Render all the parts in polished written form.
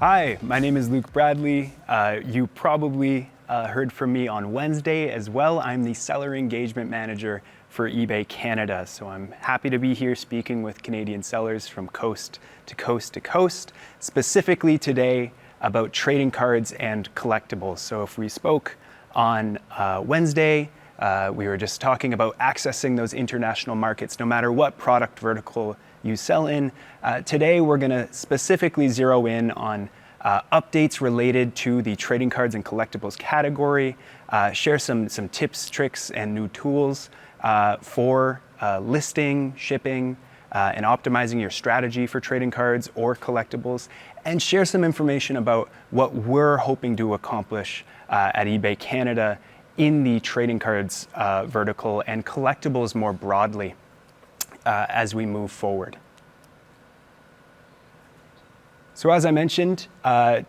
Hi, my name is Luke Bradley. You probably heard from me on Wednesday as well. I'm the Seller Engagement Manager for eBay Canada. So I'm happy to be here speaking with Canadian sellers from coast to coast to coast, specifically today about trading cards and collectibles. So if we spoke on Wednesday, we were just talking about accessing those international markets no matter what product vertical you sell in. Today we're going to specifically zero in on updates related to the trading cards and collectibles category, share some tips, tricks, and new tools for listing, shipping, and optimizing your strategy for trading cards or collectibles, and share some information about what we're hoping to accomplish at eBay Canada in the trading cards vertical and collectibles more broadly as we move forward. So as I mentioned,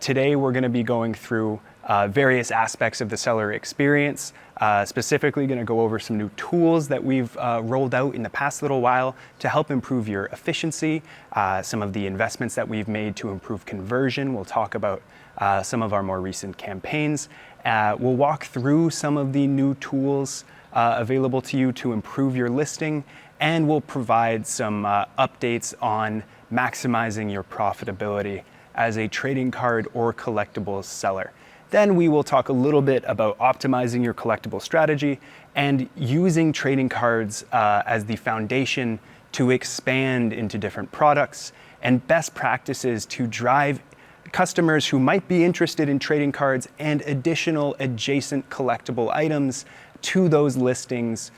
today we're going to be going through various aspects of the seller experience, specifically going to go over some new tools that we've rolled out in the past little while to help improve your efficiency, some of the investments that we've made to improve conversion. We'll talk about some of our more recent campaigns. We'll walk through some of the new tools available to you to improve your listing, and we'll provide some updates on maximizing your profitability as a trading card or collectibles seller. Then we will talk a little bit about optimizing your collectible strategy and using trading cards as the foundation to expand into different products and best practices to drive customers who might be interested in trading cards and additional adjacent collectible items to those listings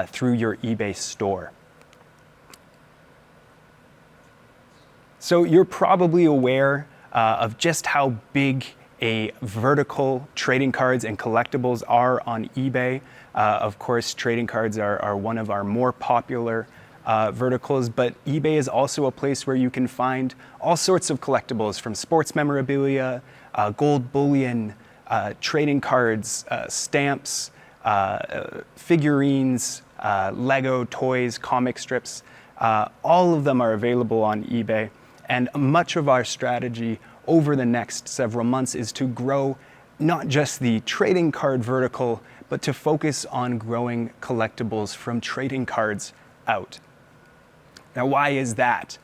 through your eBay store. So you're probably aware of just how big a vertical trading cards and collectibles are on eBay. Of course, trading cards are one of our more popular verticals, but eBay is also a place where you can find all sorts of collectibles, from sports memorabilia, gold bullion, trading cards, stamps, figurines, Lego toys, comic strips. All of them are available on eBay. And much of our strategy over the next several months is to grow not just the trading card vertical, but to focus on growing collectibles from trading cards out. Now, why is that?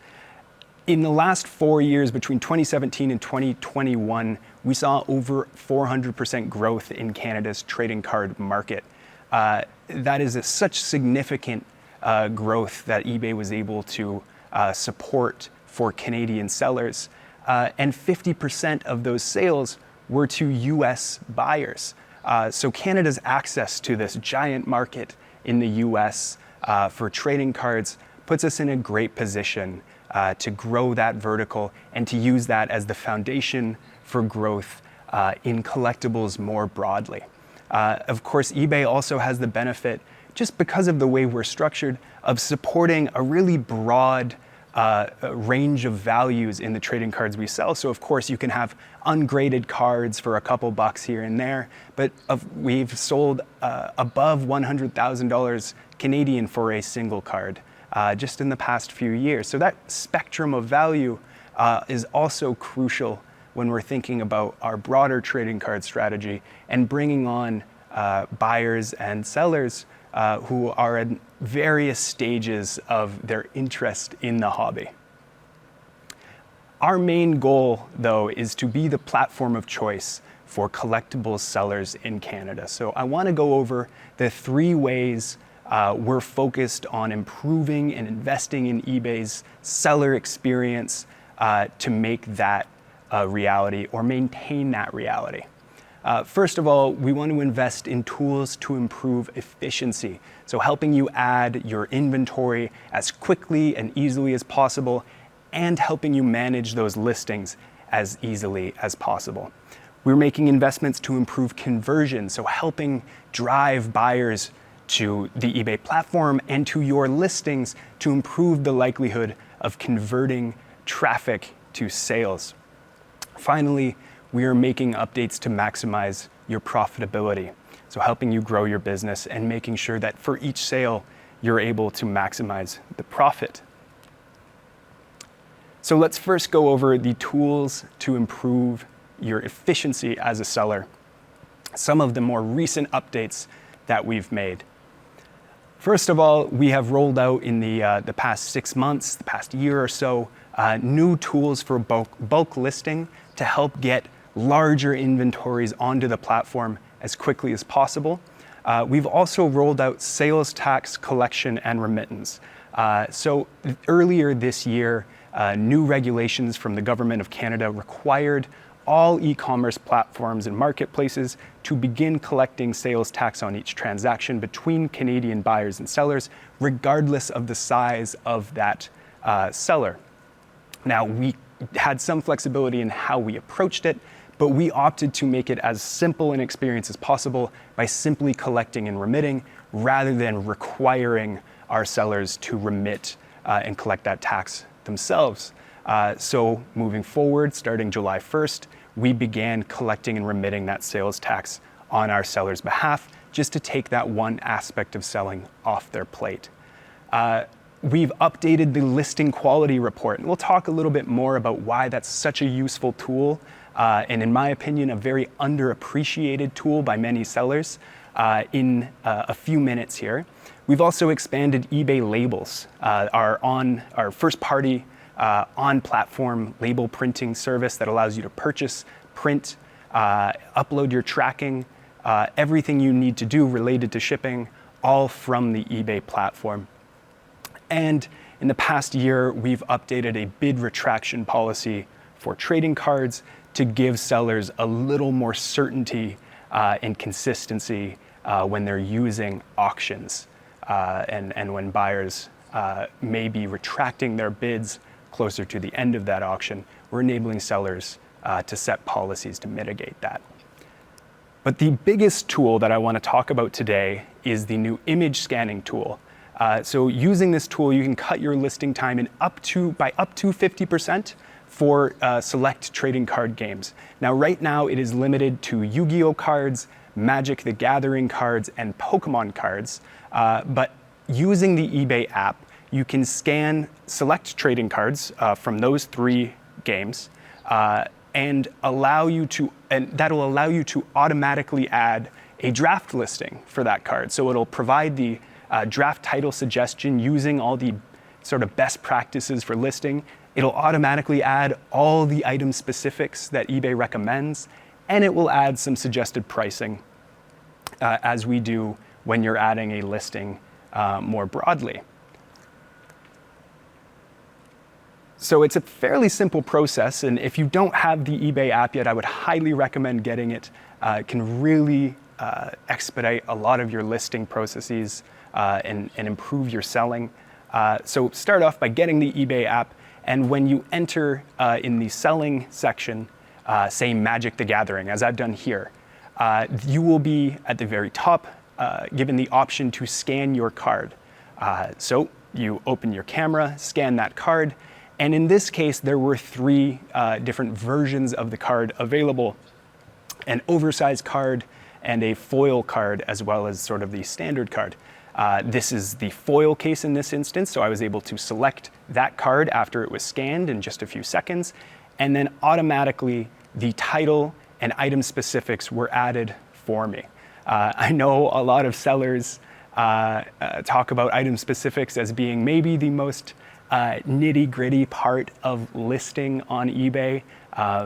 In the last 4 years, between 2017 and 2021, we saw over 400% growth in Canada's trading card market. That is such significant growth that eBay was able to support for Canadian sellers, and 50% of those sales were to US buyers. So Canada's access to this giant market in the US for trading cards puts us in a great position to grow that vertical and to use that as the foundation for growth in collectibles more broadly. Of course, eBay also has the benefit, just because of the way we're structured, of supporting a really broad range of values in the trading cards we sell. So of course you can have ungraded cards for a couple bucks here and there, but we've sold above $100,000 Canadian for a single card just in the past few years. So that spectrum of value is also crucial when we're thinking about our broader trading card strategy and bringing on buyers and sellers who are at various stages of their interest in the hobby. Our main goal, though, is to be the platform of choice for collectibles sellers in Canada. So I want to go over the 3 ways we're focused on improving and investing in eBay's seller experience to make that a reality or maintain that reality. First of all, we want to invest in tools to improve efficiency. So helping you add your inventory as quickly and easily as possible, and helping you manage those listings as easily as possible. We're making investments to improve conversion, so helping drive buyers to the eBay platform and to your listings to improve the likelihood of converting traffic to sales. Finally, we are making updates to maximize your profitability. So helping you grow your business and making sure that for each sale, you're able to maximize the profit. So let's first go over the tools to improve your efficiency as a seller. Some of the more recent updates that we've made. First of all, we have rolled out in the past 6 months, the past year or so, new tools for bulk listing to help get larger inventories onto the platform as quickly as possible. We've also rolled out sales tax collection and remittance. So earlier this year, new regulations from the Government of Canada required all e-commerce platforms and marketplaces to begin collecting sales tax on each transaction between Canadian buyers and sellers, regardless of the size of that seller. Now, we had some flexibility in how we approached it, but we opted to make it as simple an experience as possible by simply collecting and remitting, rather than requiring our sellers to remit and collect that tax themselves. So moving forward, starting July 1st, we began collecting and remitting that sales tax on our sellers' behalf, just to take that one aspect of selling off their plate. We've updated the listing quality report, and we'll talk a little bit more about why that's such a useful tool, and in my opinion, a very underappreciated tool by many sellers in a few minutes here. We've also expanded eBay labels, our first-party on-platform label printing service that allows you to purchase, print, upload your tracking, everything you need to do related to shipping, all from the eBay platform. And in the past year, we've updated a bid retraction policy for trading cards to give sellers a little more certainty and consistency when they're using auctions, and when buyers may be retracting their bids closer to the end of that auction. We're enabling sellers to set policies to mitigate that. But the biggest tool that I want to talk about today is the new image scanning tool. So using this tool, you can cut your listing time by up to 50% for select trading card games. Now, right now, it is limited to Yu-Gi-Oh cards, Magic the Gathering cards, and Pokemon cards. But using the eBay app, you can scan select trading cards from those 3 games, and that'll allow you to automatically add a draft listing for that card. So it'll provide the draft title suggestion using all the sort of best practices for listing. It'll automatically add all the item specifics that eBay recommends, and it will add some suggested pricing as we do when you're adding a listing more broadly. So it's a fairly simple process, and if you don't have the eBay app yet, I would highly recommend getting it. It can really expedite a lot of your listing processes and improve your selling. So start off by getting the eBay app, and when you enter in the selling section, say Magic the Gathering, as I've done here, you will be at the very top given the option to scan your card. So you open your camera, scan that card, and in this case, there were 3 different versions of the card available: an oversized card and a foil card, as well as sort of the standard card. This is the foil case in this instance, so I was able to select that card after it was scanned in just a few seconds, and then automatically the title and item specifics were added for me. I know a lot of sellers talk about item specifics as being maybe the most nitty-gritty part of listing on eBay,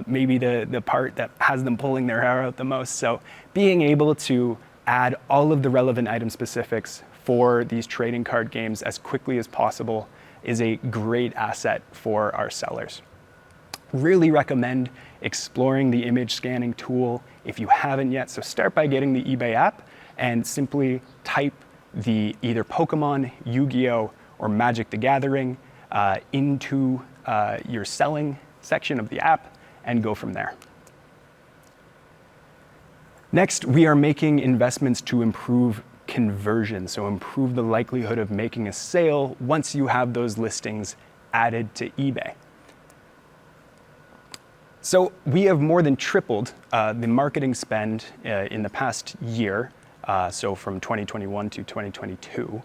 maybe the part that has them pulling their hair out the most. So being able to add all of the relevant item specifics for these trading card games as quickly as possible is a great asset for our sellers. Really recommend exploring the image scanning tool if you haven't yet. So start by getting the eBay app and simply type the either Pokemon, Yu-Gi-Oh, or Magic the Gathering into your selling section of the app and go from there. Next, we are making investments to improve conversion, so improve the likelihood of making a sale once you have those listings added to eBay. So we have more than tripled the marketing spend in the past year, so from 2021 to 2022.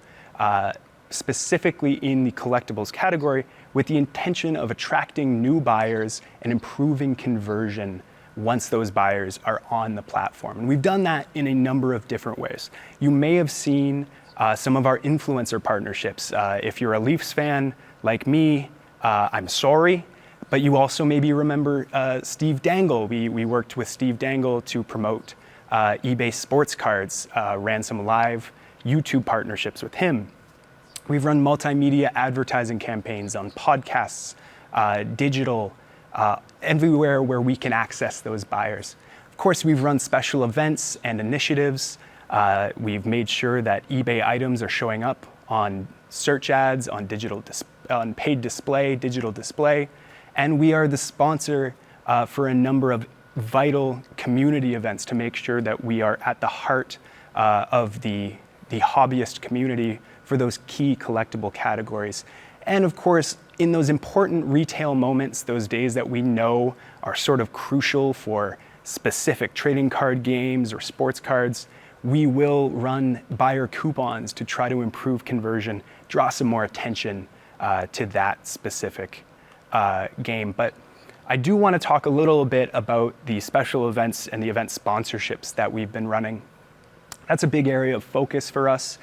specifically in the collectibles category with the intention of attracting new buyers and improving conversion once those buyers are on the platform. And we've done that in a number of different ways. You may have seen some of our influencer partnerships. If you're a Leafs fan like me, I'm sorry, but you also maybe remember Steve Dangle. We worked with Steve Dangle to promote eBay sports cards, ran some live YouTube partnerships with him. We've run multimedia advertising campaigns on podcasts, digital, everywhere where we can access those buyers. Of course, we've run special events and initiatives. We've made sure that eBay items are showing up on search ads, on on paid display, digital display, and we are the sponsor for a number of vital community events to make sure that we are at the heart of the hobbyist community for those key collectible categories. And of course, in those important retail moments, those days that we know are sort of crucial for specific trading card games or sports cards, we will run buyer coupons to try to improve conversion, draw some more attention to that specific game. But I do want to talk a little bit about the special events and the event sponsorships that we've been running. That's a big area of focus for us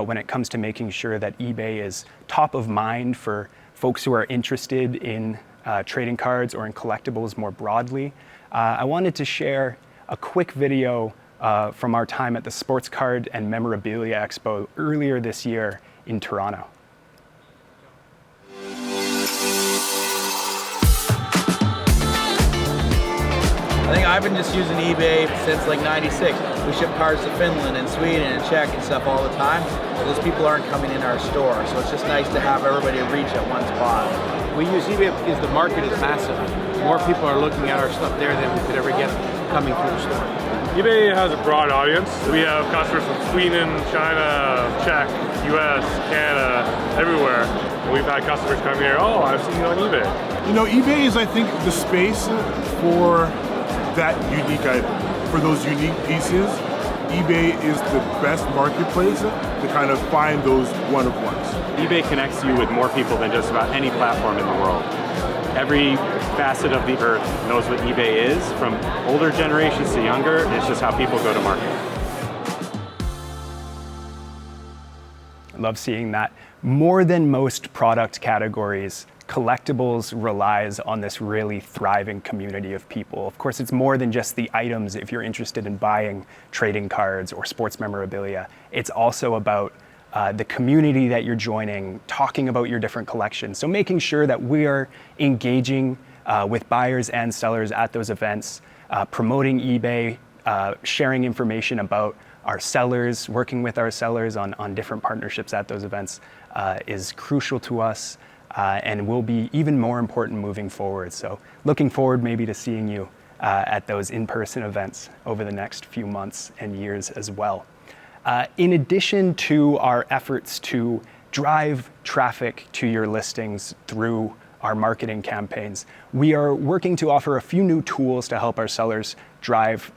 when it comes to making sure that eBay is top of mind for folks who are interested in trading cards or in collectibles more broadly. I wanted to share a quick video from our time at the Sports Card and Memorabilia Expo earlier this year in Toronto. I think I've been just using eBay since like '96. We ship cards to Finland and Sweden and Czech and stuff all the time. Those people aren't coming in our store, so it's just nice to have everybody reach at one spot. We use eBay because the market is massive. More people are looking at our stuff there than we could ever get coming through the store. eBay has a broad audience. We have customers from Sweden, China, Czech, US, Canada, everywhere. And we've had customers come here, oh, I've seen you on eBay. You know, eBay is, I think, the space for that unique item. For those unique pieces, eBay is the best marketplace to kind of find those one-of-ones. eBay connects you with more people than just about any platform in the world. Every facet of the earth knows what eBay is, from older generations to younger. It's just how people go to market. I love seeing that. More than most product categories, collectibles relies on this really thriving community of people. Of course, it's more than just the items if you're interested in buying trading cards or sports memorabilia. It's also about the community that you're joining, talking about your different collections. So making sure that we are engaging with buyers and sellers at those events, promoting eBay, sharing information about our sellers, working with our sellers on different partnerships at those events is crucial to us. And will be even more important moving forward. So looking forward maybe to seeing you at those in-person events over the next few months and years as well. In addition to our efforts to drive traffic to your listings through our marketing campaigns, we are working to offer a few new tools to help our sellers drive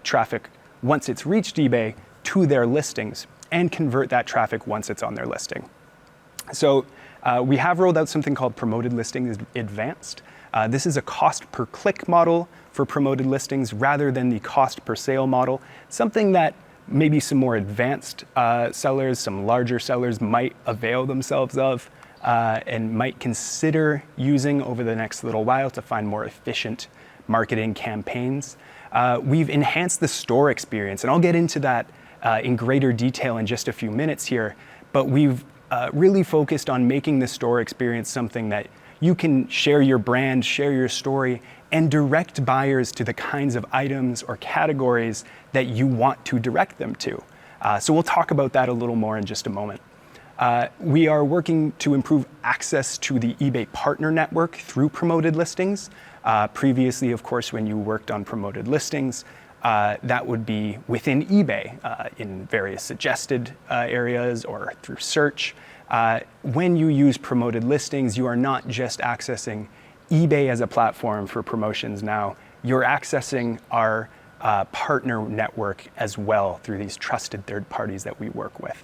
traffic once it's reached eBay to their listings and convert that traffic once it's on their listing. So we have rolled out something called Promoted Listings Advanced. This is a cost per click model for promoted listings rather than the cost per sale model, something that maybe some more advanced sellers, some larger sellers might avail themselves of and might consider using over the next little while to find more efficient marketing campaigns. We've enhanced the store experience, and I'll get into that in greater detail in just a few minutes here, but we've really focused on making the store experience something that you can share your brand, share your story, and direct buyers to the kinds of items or categories that you want to direct them to. So we'll talk about that a little more in just a moment. We are working to improve access to the eBay partner network through promoted listings. Previously, of course, when you worked on promoted listings, that would be within eBay in various suggested areas or through search. When you use promoted listings, you are not just accessing eBay as a platform for promotions now, you're accessing our partner network as well through these trusted third parties that we work with.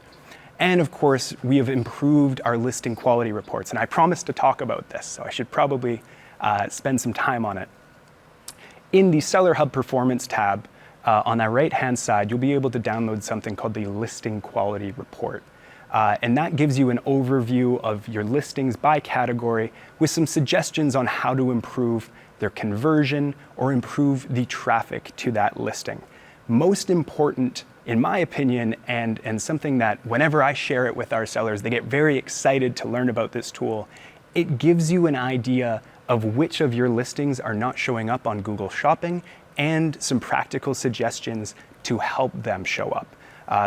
And of course, we have improved our listing quality reports. And I promised to talk about this, so I should probably spend some time on it. In the Seller Hub Performance tab, on that right-hand side, you'll be able to download something called the Listing Quality Report. And that gives you an overview of your listings by category with some suggestions on how to improve their conversion or improve the traffic to that listing. Most important, in my opinion, and something that whenever I share it with our sellers, they get very excited to learn about this tool. It gives you an idea of which of your listings are not showing up on Google Shopping and some practical suggestions to help them show up.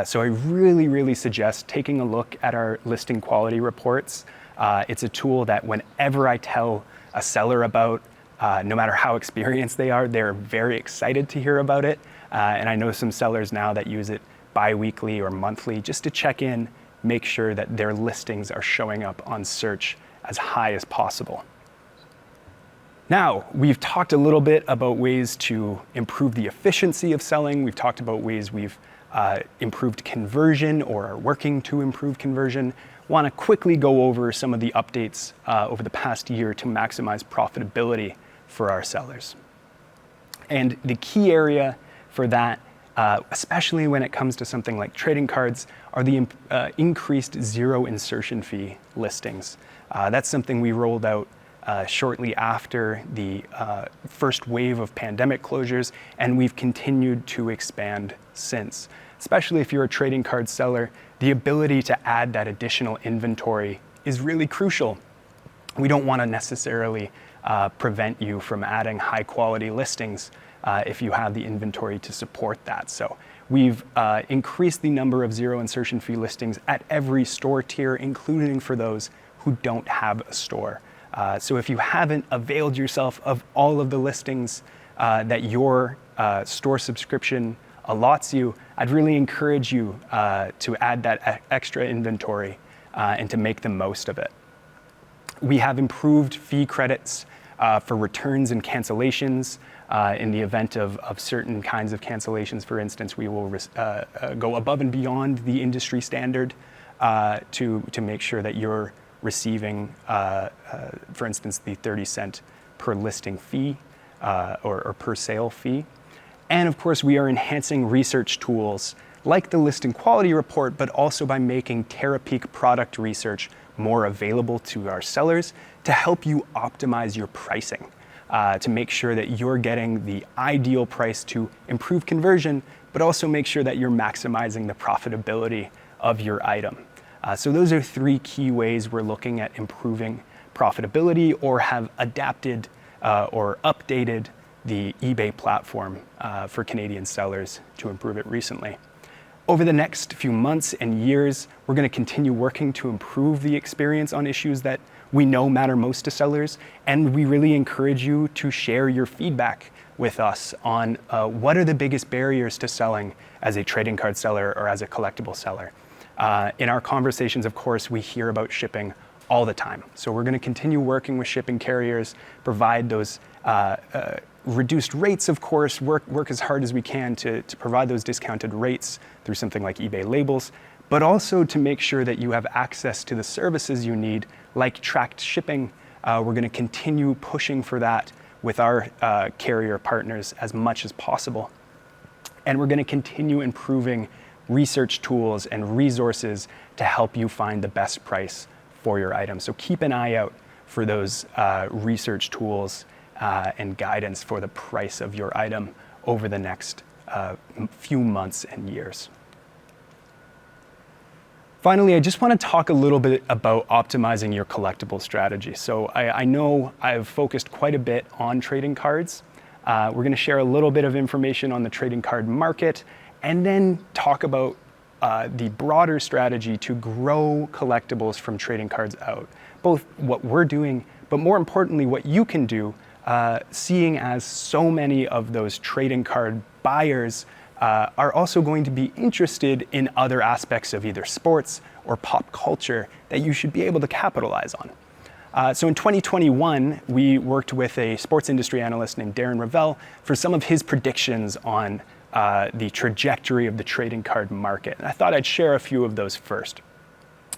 So I really suggest taking a look at our listing quality reports. It's a tool that whenever I tell a seller about, no matter how experienced they are, they're very excited to hear about it. And I know some sellers now that use it bi-weekly or monthly just to check in, make sure that their listings are showing up on search as high as possible. Now, we've talked a little bit about ways to improve the efficiency of selling. We've talked about ways we've improved conversion or are working to improve conversion. Want to quickly go over some of the updates over the past year to maximize profitability for our sellers. And the key area for that, especially when it comes to something like trading cards, are the increased zero insertion fee listings. That's something we rolled out shortly after the first wave of pandemic closures, and we've continued to expand since. Especially if you're a trading card seller, the ability to add that additional inventory is really crucial. We don't want to necessarily prevent you from adding high quality listings if you have the inventory to support that. So we've increased the number of zero insertion fee listings at every store tier, including for those who don't have a store. So if you haven't availed yourself of all of the listings that your store subscription allots you, I'd really encourage you to add that extra inventory and to make the most of it. We have improved fee credits for returns and cancellations. In the event of certain kinds of cancellations, for instance, we will go above and beyond the industry standard to make sure that you're receiving, for instance, the 30-cent per listing fee or per sale fee. And of course, we are enhancing research tools like the listing quality report, but also by making Terapeak product research more available to our sellers to help you optimize your pricing, to make sure that you're getting the ideal price to improve conversion, but also make sure that you're maximizing the profitability of your item. So those are three key ways we're looking at improving profitability or have adapted or updated the eBay platform for Canadian sellers to improve it recently. Over the next few months and years, we're going to continue working to improve the experience on issues that we know matter most to sellers, and we really encourage you to share your feedback with us on what are the biggest barriers to selling as a trading card seller or as a collectible seller. In our conversations, of course, we hear about shipping all the time. So we're going to continue working with shipping carriers, provide those reduced rates, of course, work as hard as we can to provide those discounted rates through something like eBay labels, but also to make sure that you have access to the services you need, like tracked shipping. We're going to continue pushing for that with our carrier partners as much as possible. And we're going to continue improving research tools and resources to help you find the best price for your item. So keep an eye out for those research tools and guidance for the price of your item over the next few months and years. Finally, I just want to talk a little bit about optimizing your collectible strategy. So I know I've focused quite a bit on trading cards. We're going to share a little bit of information on the trading card market and then talk about the broader strategy to grow collectibles from trading cards out. Both what we're doing, but more importantly, what you can do, seeing as so many of those trading card buyers are also going to be interested in other aspects of either sports or pop culture that you should be able to capitalize on. So in 2021, we worked with a sports industry analyst named Darren Ravel for some of his predictions on the trajectory of the trading card market. And I thought I'd share a few of those first.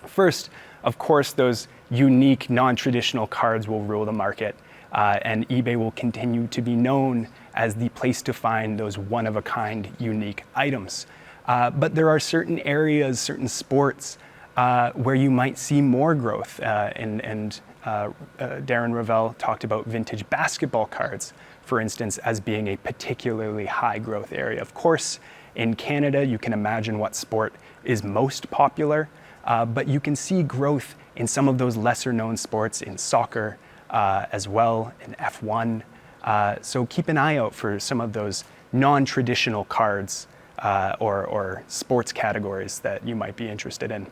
First, of course, those unique, non-traditional cards will rule the market, and eBay will continue to be known as the place to find those one-of-a-kind, unique items. But there are certain areas, certain sports, where you might see more growth, and Darren Ravel talked about vintage basketball cards, for instance, as being a particularly high growth area. Of course, in Canada, you can imagine what sport is most popular, but you can see growth in some of those lesser known sports, in soccer as well, in F1. So keep an eye out for some of those non-traditional cards or sports categories that you might be interested in.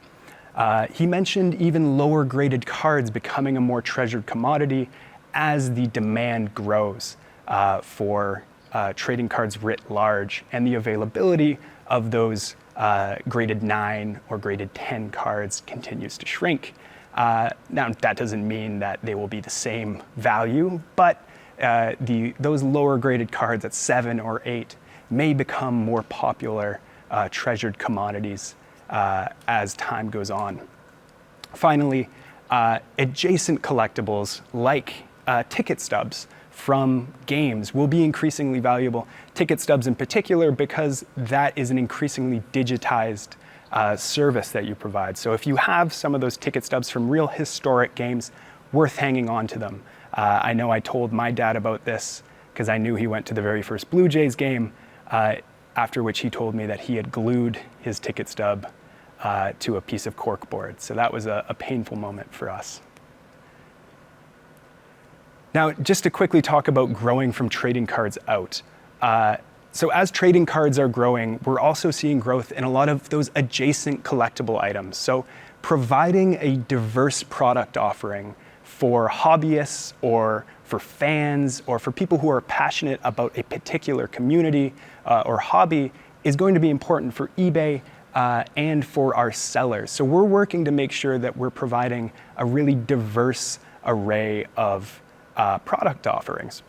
He mentioned even lower graded cards becoming a more treasured commodity as the demand grows for trading cards writ large, and the availability of those graded 9 or graded 10 cards continues to shrink. Now, that doesn't mean that they will be the same value, but those lower graded cards at 7 or 8 may become more popular treasured commodities as time goes on. Finally, adjacent collectibles like ticket stubs from games will be increasingly valuable. Ticket stubs in particular, because that is an increasingly digitized service that you provide. So if you have some of those ticket stubs from real historic games, worth hanging on to them. I know I told my dad about this because I knew he went to the very first Blue Jays game, after which he told me that he had glued his ticket stub to a piece of corkboard. So that was a painful moment for us. Now, just to quickly talk about growing from trading cards out. So as trading cards are growing, we're also seeing growth in a lot of those adjacent collectible items. So providing a diverse product offering for hobbyists or for fans or for people who are passionate about a particular community or hobby is going to be important for eBay and for our sellers. So we're working to make sure that we're providing a really diverse array of product offerings.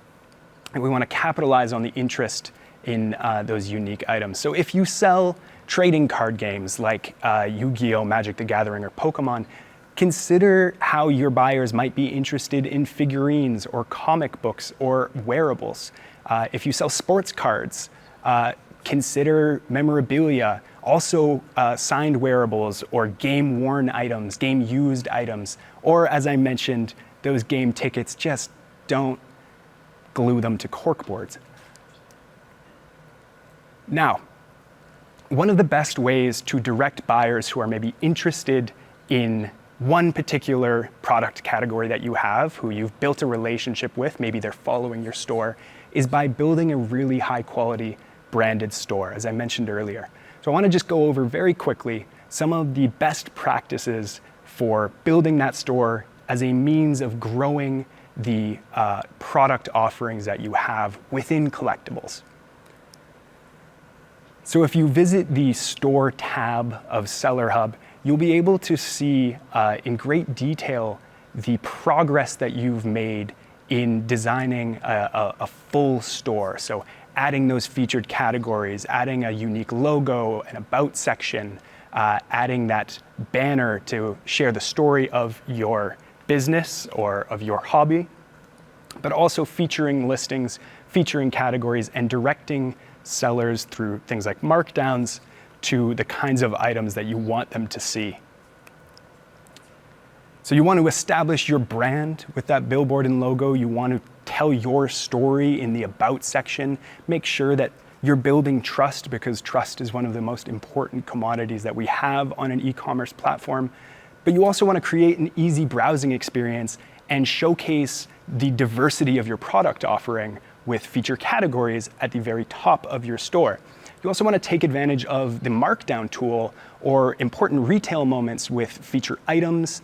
And we want to capitalize on the interest in those unique items. So if you sell trading card games like Yu-Gi-Oh!, Magic the Gathering, or Pokemon, consider how your buyers might be interested in figurines or comic books or wearables. If you sell sports cards, consider memorabilia, also signed wearables or game-worn items, game-used items, or as I mentioned, those game tickets. Just don't glue them to corkboards. Now, one of the best ways to direct buyers who are maybe interested in one particular product category that you have, who you've built a relationship with, maybe they're following your store, is by building a really high quality branded store, as I mentioned earlier. So I want to just go over very quickly some of the best practices for building that store as a means of growing the product offerings that you have within Collectibles. So if you visit the Store tab of Seller Hub, you'll be able to see in great detail the progress that you've made in designing a full store. So adding those featured categories, adding a unique logo, an about section, adding that banner to share the story of your business or of your hobby, but also featuring listings, featuring categories, and directing sellers through things like markdowns to the kinds of items that you want them to see. So you want to establish your brand with that billboard and logo. You want to tell your story in the about section. Make sure that you're building trust, because trust is one of the most important commodities that we have on an e-commerce platform. But you also want to create an easy browsing experience and showcase the diversity of your product offering with feature categories at the very top of your store. You also want to take advantage of the markdown tool or important retail moments with feature items,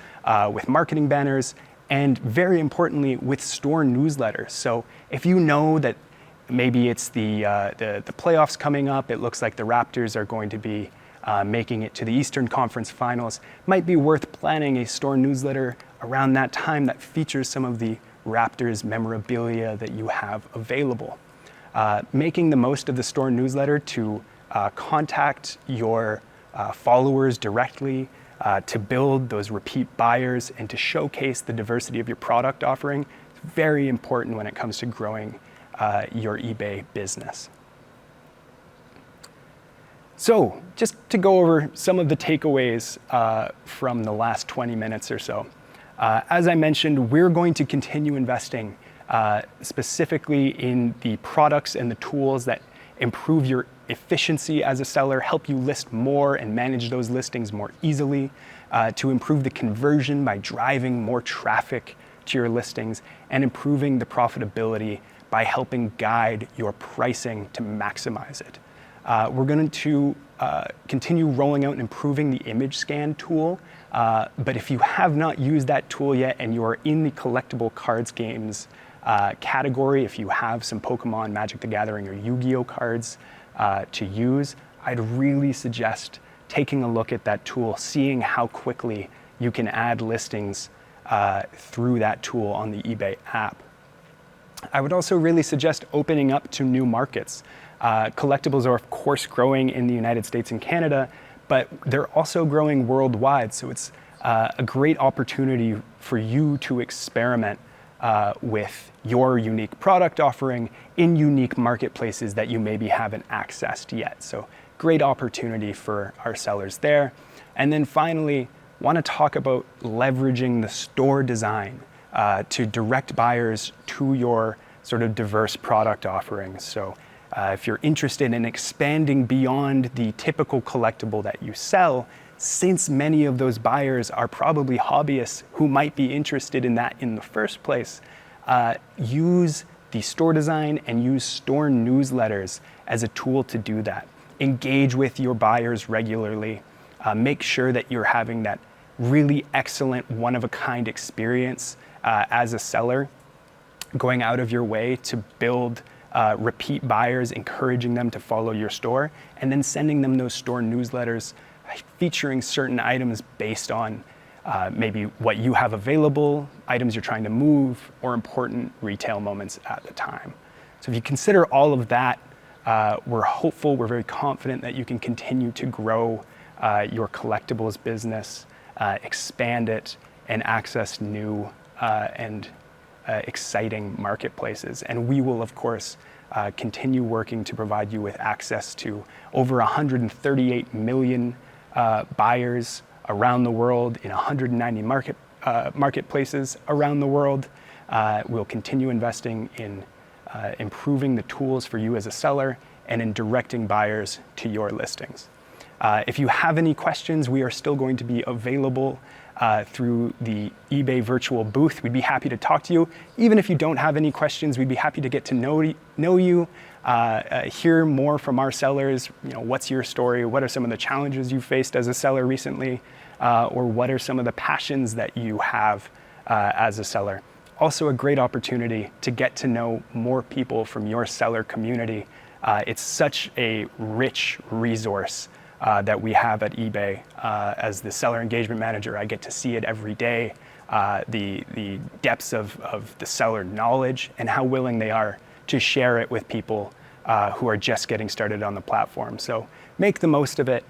with marketing banners, and very importantly, with store newsletters. So if you know that maybe it's the playoffs coming up, it looks like the Raptors are going to be making it to the Eastern Conference Finals, might be worth planning a store newsletter around that time that features some of the Raptors memorabilia that you have available. Making the most of the store newsletter to contact your followers directly, to build those repeat buyers and to showcase the diversity of your product offering. It's very important when it comes to growing your eBay business. So just to go over some of the takeaways from the last 20 minutes or so. As I mentioned, we're going to continue investing specifically in the products and the tools that improve your efficiency as a seller, help you list more and manage those listings more easily, to improve the conversion by driving more traffic to your listings, and improving the profitability by helping guide your pricing to maximize it. We're going to continue rolling out and improving the image scan tool, but if you have not used that tool yet and you are in the collectible cards games category, if you have some Pokemon, Magic the Gathering, or Yu-Gi-Oh cards to use, I'd really suggest taking a look at that tool, seeing how quickly you can add listings through that tool on the eBay app. I would also really suggest opening up to new markets. Collectibles are of course growing in the United States and Canada, but they're also growing worldwide. So it's a great opportunity for you to experiment with your unique product offering in unique marketplaces that you maybe haven't accessed yet. So great opportunity for our sellers there. And then finally, want to talk about leveraging the store design to direct buyers to your sort of diverse product offerings. So if you're interested in expanding beyond the typical collectible that you sell, since many of those buyers are probably hobbyists who might be interested in that in the first place, use the store design and use store newsletters as a tool to do that. Engage with your buyers regularly. Make sure that you're having that really excellent one-of-a-kind experience as a seller, going out of your way to build repeat buyers, encouraging them to follow your store, and then sending them those store newsletters featuring certain items based on maybe what you have available, items you're trying to move, or important retail moments at the time. So if you consider all of that, we're hopeful, we're very confident that you can continue to grow your collectibles business, expand it, and access new and exciting marketplaces. And we will, of course, continue working to provide you with access to over 138 million buyers around the world in 190 marketplaces around the world. We'll continue investing in improving the tools for you as a seller and in directing buyers to your listings. If you have any questions, we are still going to be available through the eBay virtual booth. We'd be happy to talk to you. Even if you don't have any questions, we'd be happy to get to know you, hear more from our sellers. What's your story? What are some of the challenges you faced as a seller recently? Or what are some of the passions that you have as a seller? Also a great opportunity to get to know more people from your seller community. It's such a rich resource that we have at eBay. As the seller engagement manager, I get to see it every day, the depths of the seller knowledge and how willing they are to share it with people who are just getting started on the platform. So make the most of it.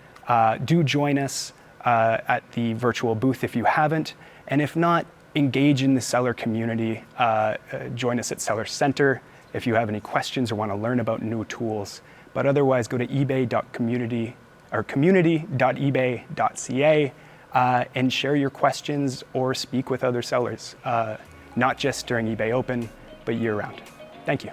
Do join us at the virtual booth if you haven't, and if not, engage in the seller community. Join us at Seller Center if you have any questions or want to learn about new tools. But otherwise, go to community.ebay.ca and share your questions or speak with other sellers, not just during eBay Open, but year-round. Thank you.